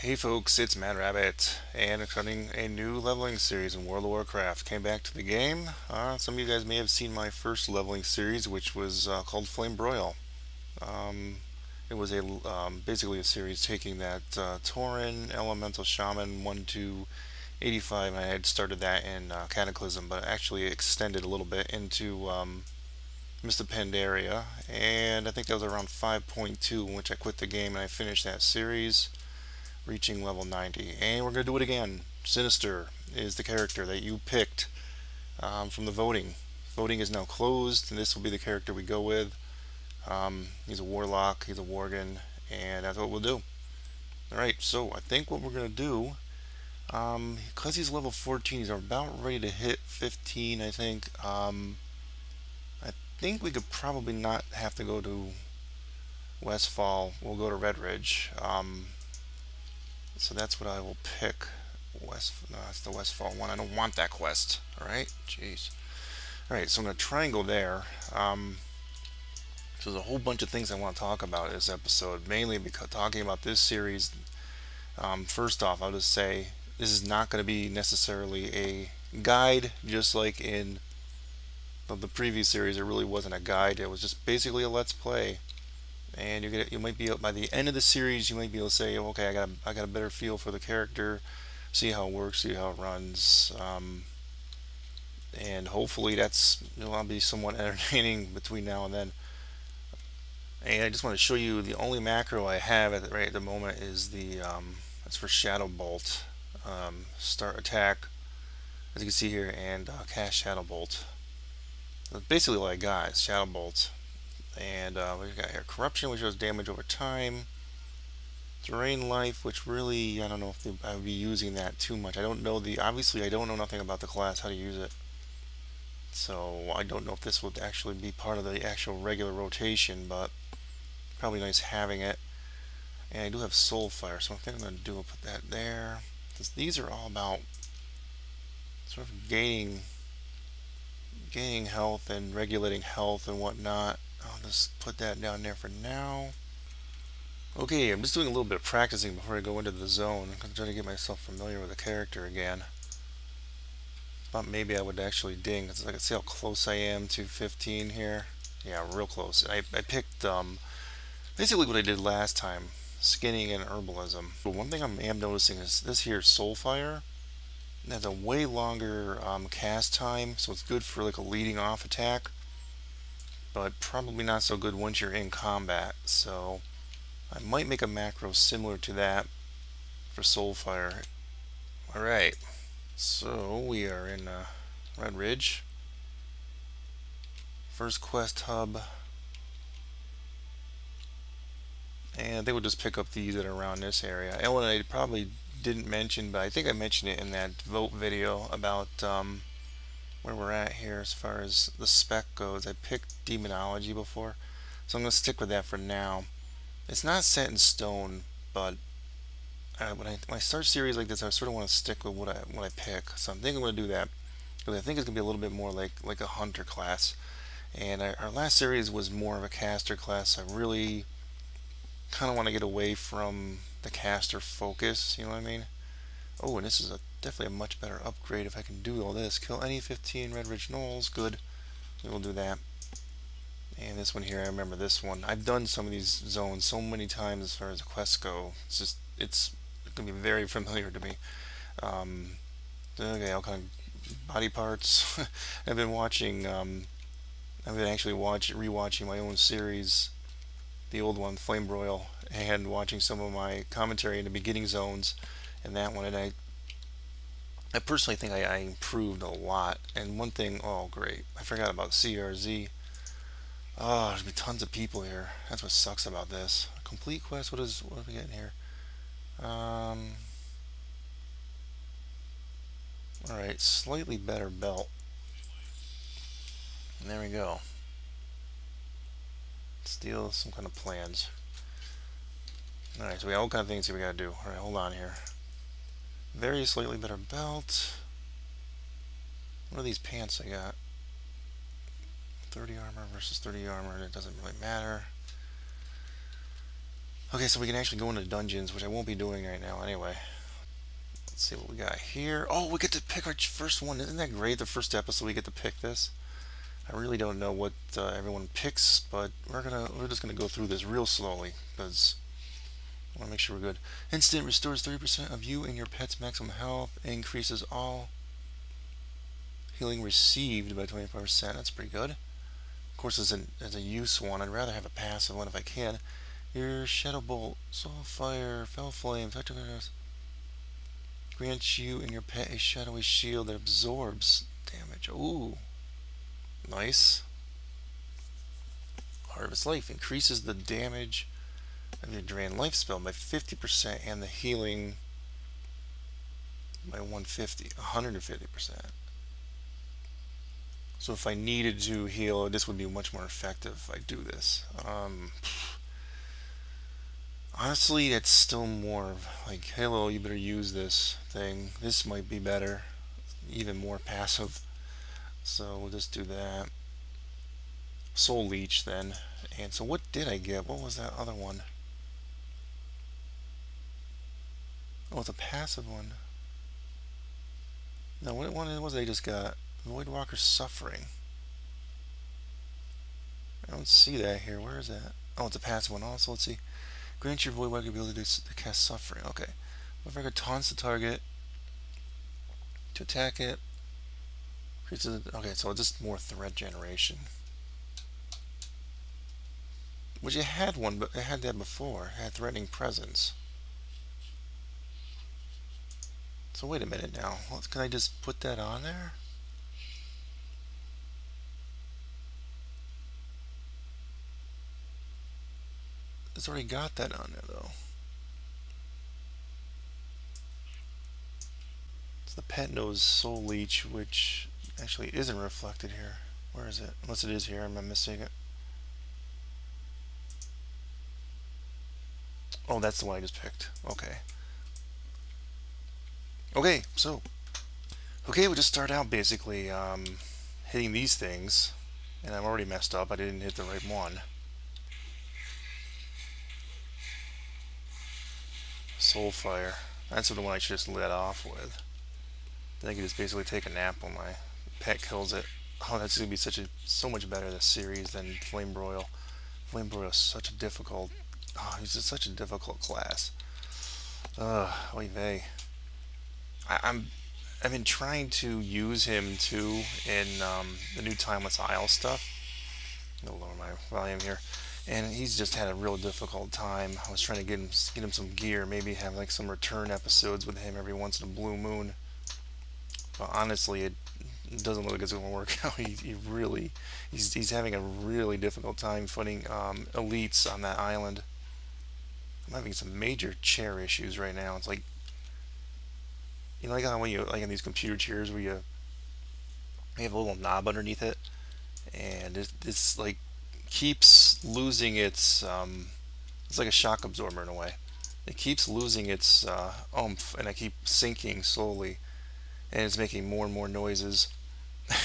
Hey folks, it's Mad Rabbit, and I'm starting a new leveling series in World of Warcraft. Came back to the game. Some of you guys may have seen my first leveling series, which was called Flame Broil. Um, it was basically a series taking that Tauren Elemental Shaman 1 to 85, and I had started that in Cataclysm, but actually extended a little bit into Mr. Pandaria, and I think that was around 5.2 in which I quit the game and I finished that series reaching level 90. And we're going to do it again. Sinnester is the character that you picked from the voting. Voting is now closed, and this will be the character we go with. He's a warlock, he's a worgen, and that's what we'll do. Alright, so I think what we're going to do, because he's level 14, he's about ready to hit 15, I think. I think we could probably not have to go to Westfall. We'll go to Redridge. So that's what I will pick. No, that's the Westfall one. I don't want that quest. Alright? Jeez. Alright, so I'm going to triangle there. So there's a whole bunch of things I want to talk about in this episode, mainly because talking about this series. First off, I'll just say this is not going to be necessarily a guide, just like in the previous series. It really wasn't a guide. It was just basically a let's play. And you might be by the end of the series, you might be able to say, okay, I got a better feel for the character, see how it works, see how it runs, and hopefully it'll be somewhat entertaining between now and then. And I just want to show you the only macro I have right at the moment is that's for Shadow Bolt. Start attack, as you can see here, and cast Shadow Bolt. That's basically what I got is Shadow Bolt. And we've got here Corruption, which does damage over time. Drain Life, which really, I don't know if I would be using that too much. Obviously I don't know nothing about the class, how to use it. So I don't know if this would actually be part of the actual regular rotation, but probably nice having it. And I do have Soulfire, so I think I'm going to put that there. These are all about sort of gaining health and regulating health and whatnot. I'll just put that down there for now. Okay, I'm just doing a little bit of practicing before I go into the zone. I'm trying to get myself familiar with the character again. Thought maybe I would actually ding, because I can see how close I am to 15 here. Yeah, real close. I picked basically what I did last time, skinning and herbalism. But one thing I am noticing is this here Soulfire. It has a way longer cast time, so it's good for like a leading off attack, but probably not so good once you're in combat. So I might make a macro similar to that for Soulfire. Alright, so we are in Redridge. First quest hub. And they would just pick up these that are around this area. And what I probably didn't mention, but I think I mentioned it in that vote video about where we're at here as far as the spec goes. I picked Demonology before, so I'm going to stick with that for now. It's not set in stone, but when I start series like this, I sort of want to stick with what I pick. So I'm thinking I'm going to do that, because I think it's going to be a little bit more like a hunter class. And our last series was more of a caster class. So I really kind of want to get away from the caster focus, you know what I mean? Oh, and this is definitely a much better upgrade if I can do all this. Kill any 15 Redridge Gnolls, good. We will do that. And this one here, I remember this one. I've done some of these zones so many times as far as the quests go. It's going to be very familiar to me. Okay, all kind of body parts. I've been actually rewatching my own series, the old one, Flame Broil, and watching some of my commentary in the beginning zones and that one, and I personally think I improved a lot. And one thing, oh great, I forgot about CRZ. Oh, there's be tons of people here. That's what sucks about this. Complete quest. What are we getting here? All right, slightly better belt. And there we go. Steal some kind of plans. All right, so we got all kind of things here we gotta do. All right, hold on here. Very slightly better belt. What are these pants I got? 30 armor versus 30 armor. It doesn't really matter. Okay, so we can actually go into dungeons, which I won't be doing right now anyway. Let's see what we got here. Oh, we get to pick our first one. Isn't that great? The first episode we get to pick this. I really don't know what everyone picks, but we're just gonna go through this real slowly because I want to make sure we're good. Instant restores 30% of you and your pet's maximum health. Increases all healing received by 25%. That's pretty good. Of course, as a use one, I'd rather have a passive one if I can. Your Shadow Bolt, Soul Fire, Fell Flame, Touch of Earth grants you and your pet a shadowy shield that absorbs damage. Ooh, nice. Harvest Life increases the damage of your drained life spell by 50% and the healing by 150%. So if I needed to heal, this would be much more effective if I do this. Honestly, it's still more like, hello, you better use this thing. This might be better, even more passive. So we'll just do that. Soul Leech then. And so what did I get? What was that other one? Oh, it's a passive one. No, what one was it I just got? Voidwalker Suffering. I don't see that here. Where is that? Oh, it's a passive one also. Let's see. Grant your Voidwalker ability to cast Suffering. Okay. Voidwalker taunts the target to attack it. Okay, so it's just more threat generation. Which it had one, but it had that before. It had Threatening Presence. So wait a minute now. Can I just put that on there? It's already got that on there though. It's the Pet Nose Soul Leech, which actually isn't reflected here. Where is it? Unless it is here, am I missing it? Oh, that's the one I just picked. Okay. Okay, so we'll just start out basically hitting these things, and I'm already messed up. I didn't hit the right one. Soulfire. That's the one I should just let off with. Then I can just basically take a nap when my pet kills it. Oh, that's gonna be so much better this series than Flame Broil. Flame Broil is such a difficult. Oh, he's just such a difficult class. Oy vey. I've been trying to use him too in the new Timeless Isle stuff. I'll lower my volume here. And he's just had a real difficult time. I was trying to get him some gear, maybe have like some return episodes with him every once in a blue moon. But honestly, it doesn't look like it's going to work out. He's having a really difficult time fighting elites on that island. I'm having some major chair issues right now. It's like, you know, like how when you like in these computer chairs where you have a little knob underneath it, and it's like keeps losing its it's like a shock absorber in a way. It keeps losing its oomph, and I keep sinking slowly, and it's making more and more noises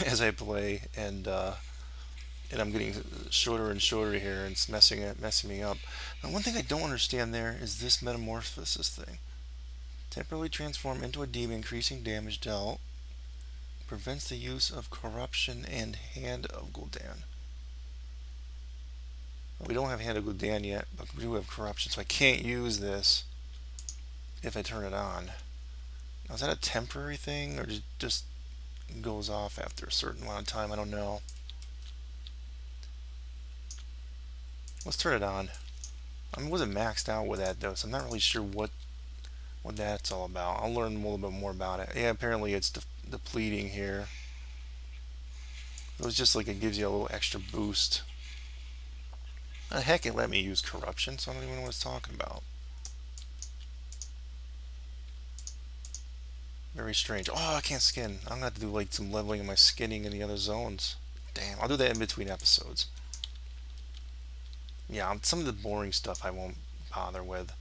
as I play, and I'm getting shorter and shorter here, and it's messing me up. Now, one thing I don't understand there is this metamorphosis thing. Temporarily transform into a demon, increasing damage dealt. Prevents the use of corruption and Hand of Gul'dan. We don't have Hand of Gul'dan yet, but we do have corruption, so I can't use this if I turn it on. Now, is that a temporary thing, or just goes off after a certain amount of time? I don't know. Let's turn it on. I wasn't maxed out with that though, so I'm not really sure what that's all about. I'll learn a little bit more about it. Yeah, apparently it's depleting here. It was just like it gives you a little extra boost. Heck, it let me use corruption, so I don't even know what it's talking about. Very strange. Oh, I can't skin. I'm gonna have to do like some leveling of my skinning in the other zones. Damn, I'll do that in between episodes. Yeah, some of the boring stuff I won't bother with,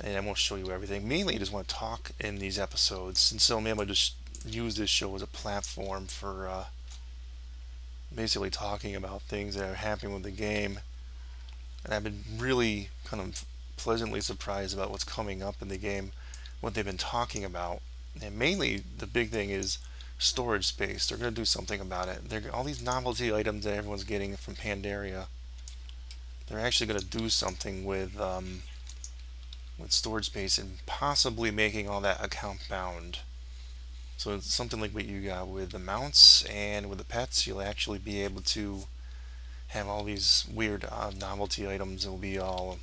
and I won't show you everything. Mainly, I just want to talk in these episodes, and so I'm able to just use this show as a platform for basically talking about things that are happening with the game. And I've been really kind of pleasantly surprised about what's coming up in the game, what they've been talking about. And mainly, the big thing is storage space. They're going to do something about it. All these novelty items that everyone's getting from Pandaria, they're actually going to do something with storage space and possibly making all that account bound. So it's something like what you got with the mounts and with the pets. You'll actually be able to have all these weird novelty items that will be all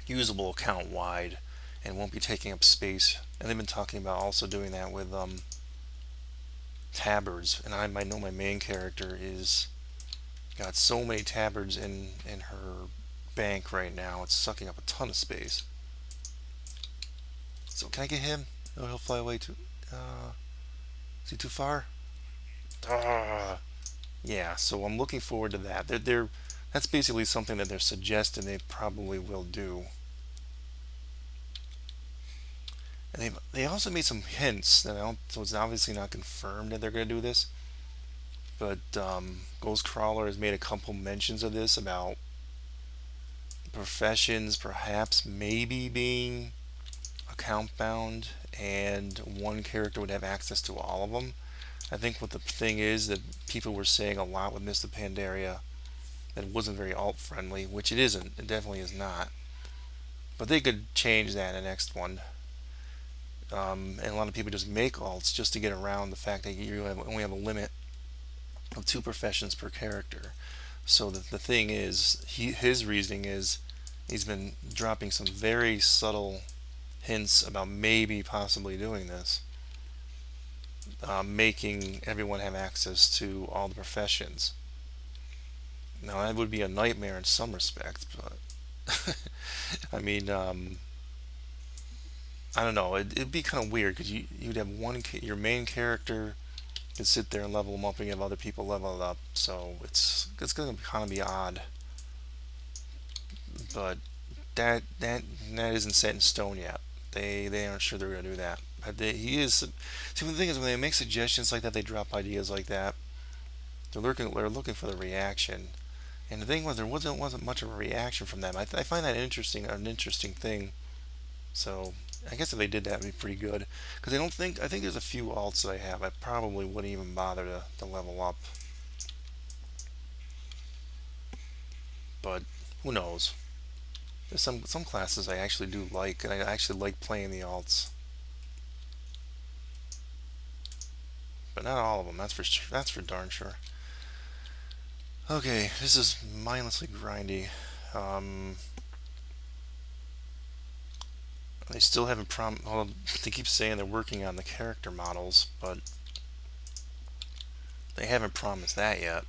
usable account wide and won't be taking up space. And they've been talking about also doing that with tabards. And I know my main character is got so many tabards in her bank right now. It's sucking up a ton of space. So can I get him? Oh, he'll fly away too. Is he too far? Yeah, so I'm looking forward to that. That's basically something that they're suggesting they probably will do. And they also made some hints that I don't, so it's obviously not confirmed that they're going to do this. But Ghostcrawler has made a couple mentions of this about professions perhaps maybe being account bound, and one character would have access to all of them. I think what the thing is that people were saying a lot with Mr. Pandaria that it wasn't very alt friendly, which it isn't. It definitely is not. But they could change that in the next one. And a lot of people just make alts just to get around the fact that you only have a limit of 2 professions per character. So the thing is, his reasoning is he's been dropping some very subtle hints about maybe possibly doing this, making everyone have access to all the professions. Now that would be a nightmare in some respects, but I mean, I don't know. It'd be kind of weird because you'd have your main character could sit there and level them up and have other people level it up. So it's going to kind of be odd, but that isn't set in stone yet. They aren't sure they're going to do that. But he is. See, the thing is, when they make suggestions like that, they drop ideas like that. They're looking for the reaction. And the thing was, there wasn't much of a reaction from them. I find that an interesting thing. So I guess if they did that, it'd be pretty good. Because I think there's a few alts that I have. I probably wouldn't even bother to level up. But who knows? There's some classes I actually do like, and I actually like playing the alts. But not all of them. That's for darn sure. Okay, this is mindlessly grindy. They still haven't well, they keep saying they're working on the character models, but they haven't promised that yet.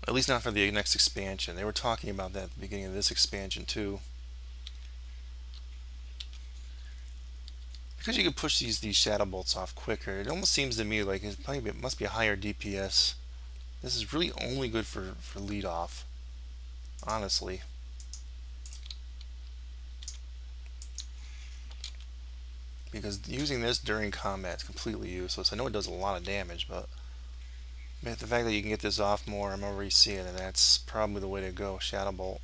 At least not for the next expansion. They were talking about that at the beginning of this expansion too. Because you can push these shadow bolts off quicker, it almost seems to me like it must be a higher DPS. This is really only good for lead off, honestly. Because using this during combat is completely useless. I know it does a lot of damage, but the fact that you can get this off more, I'm already seeing it. That's probably the way to go. Shadow Bolt.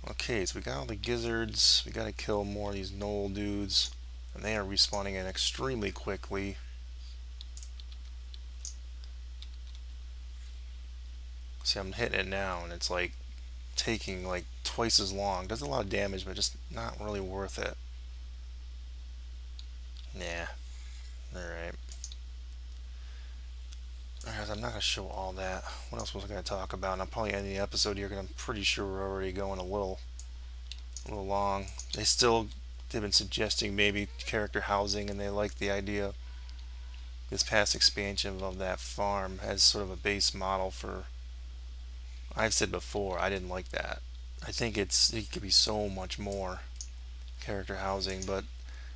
Okay, so we got all the gizzards. We gotta kill more of these gnoll dudes. And they are respawning in extremely quickly. See, I'm hitting it now, and it's like taking like twice as long. Does a lot of damage, but just not really worth it. Nah. Alright. Alright, I'm not going to show all that. What else was I going to talk about? And I'm probably ending the episode here because I'm pretty sure we're already going a little long. They've been suggesting maybe character housing, and they like the idea this past expansion of that farm as sort of a base model for. I've said before, I didn't like that. I think it could be so much more character housing, but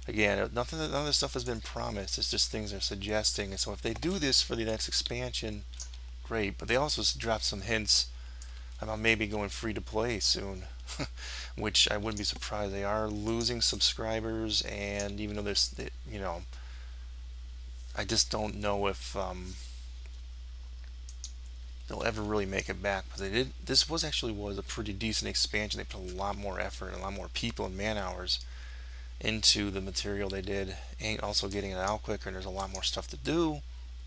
again, none of this stuff has been promised. It's just things they're suggesting. And so if they do this for the next expansion, great. But they also dropped some hints about maybe going free to play soon, which I wouldn't be surprised. They are losing subscribers, and even though there's, I just don't know if they'll ever really make it back. But they did. This was a pretty decent expansion. They put a lot more effort and a lot more people and man hours into the material they did, and also getting it out quicker. And there's a lot more stuff to do.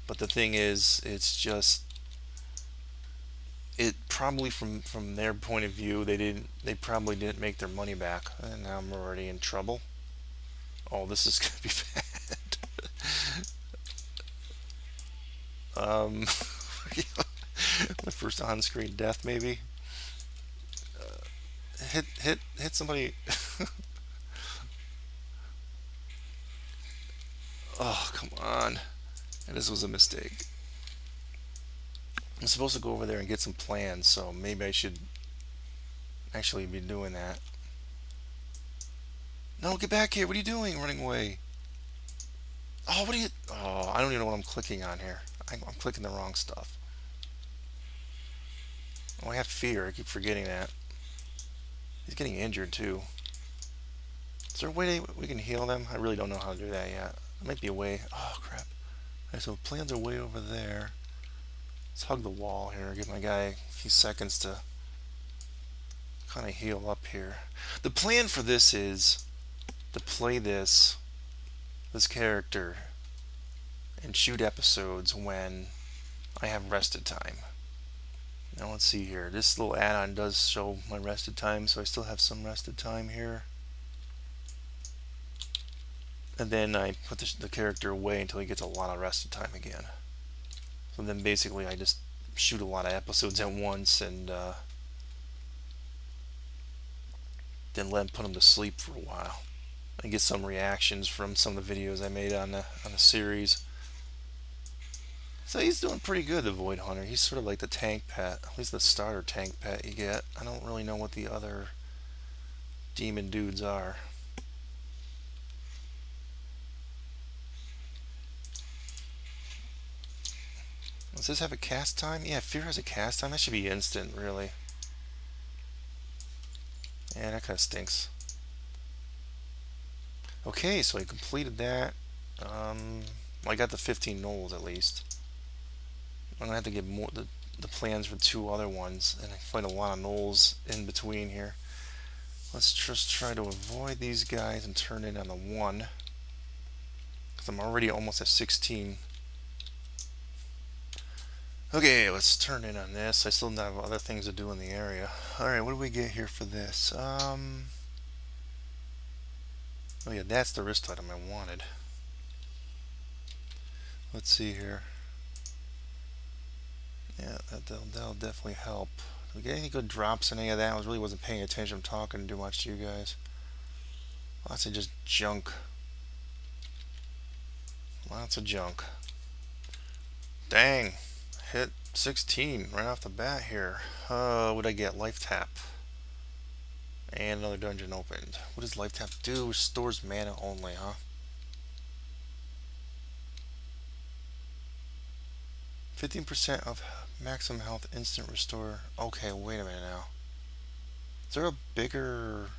But the thing is, it's just it probably from their point of view, they probably didn't make their money back, and now I'm already in trouble. Oh, this is gonna be bad. My first on-screen death, maybe. Hit somebody. Oh, come on. And this was a mistake. I'm supposed to go over there and get some plans, so maybe I should actually be doing that. No, get back here. What are you doing? Running away. Oh, what are you? Oh, I don't even know what I'm clicking on here. I'm clicking the wrong stuff. Oh, I have fear. I keep forgetting that. He's getting injured too. Is there a way we can heal them? I really don't know how to do that yet. There might be a way. Oh, crap. Alright, so plans are way over there. Let's hug the wall here. Give my guy a few seconds to kind of heal up here. The plan for this is to play this character and shoot episodes when I have rested time. Now let's see here. This little add-on does show my rested time, so I still have some rested time here. And then I put the character away until he gets a lot of rested time again. So then basically I just shoot a lot of episodes at once and then put him to sleep for a while. I get some reactions from some of the videos I made on the series. So he's doing pretty good, the Void Hunter. He's sort of like the tank pet, at least the starter tank pet you get. I don't really know what the other demon dudes are. Does this have a cast time? Yeah, Fear has a cast time. That should be instant, really. Yeah, that kind of stinks. Okay, so I completed that. Well, I got the 15 gnolls at least. I'm gonna have to get more the plans for 2 other ones, and I find a lot of gnolls in between here. Let's just try to avoid these guys and turn in on the 1, because I'm already almost at 16. Okay, let's turn in on this. I still have other things to do in the area. Alright, what do we get here for this? Oh yeah, that's the wrist item I wanted. Let's see here. Yeah, that'll definitely help. Did we get any good drops in any of that? I really wasn't paying attention. I'm talking too much to you guys. Lots of just junk. Lots of junk. Dang. Hit 16 right off the bat here. What'd I get? Life tap. And another dungeon opened. What does life tap do? Restores mana only, huh? 15% of maximum health instant restore. Okay, wait a minute now. Is there a bigger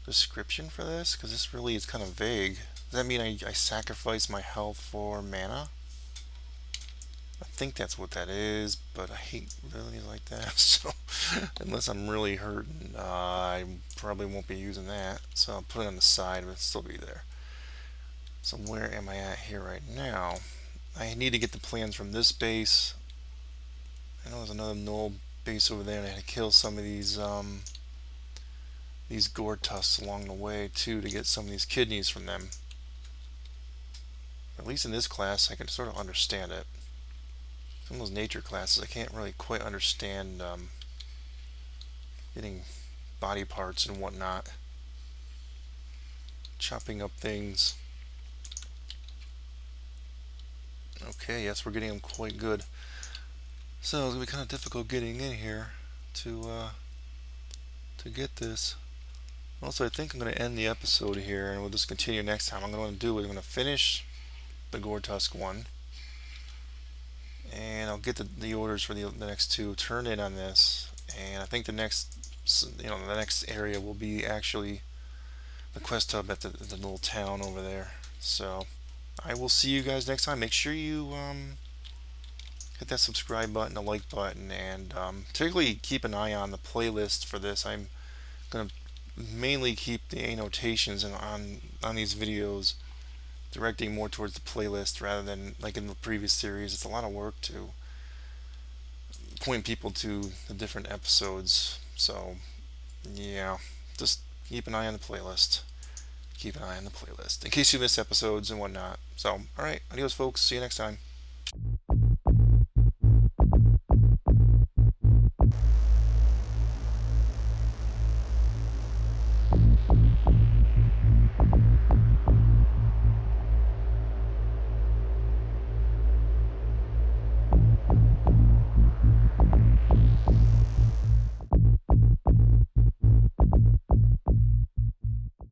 description for this? Because this really is kind of vague. Does that mean I sacrifice my health for mana? I think that's what that is, but I hate really like that. So unless I'm really hurting, I probably won't be using that. So I'll put it on the side, but it'll still be there. So where am I at here right now? I need to get the plans from this base. I know there's another gnoll base over there, and I had to kill some of these gore tusks along the way too to get some of these kidneys from them. At least in this class, I can sort of understand it. Some of those nature classes, I can't really quite understand getting body parts and whatnot. Chopping up things. Okay, yes, we're getting them quite good. So it's gonna be kind of difficult getting in here to get this. Also, I think I'm gonna end the episode here, and we'll just continue next time. I'm gonna finish the Gore Tusk one, and I'll get the orders for the next 2. Turn in on this, and I think the next area will be actually the quest hub at the little town over there. So I will see you guys next time. Make sure you hit that subscribe button, the like button, and particularly keep an eye on the playlist for this. I'm going to mainly keep the annotations on these videos directing more towards the playlist rather than like in the previous series. It's a lot of work to point people to the different episodes. So, yeah, just keep an eye on the playlist. Keep an eye on the playlist in case you miss episodes and whatnot. So, alright, adios, folks. See you next time.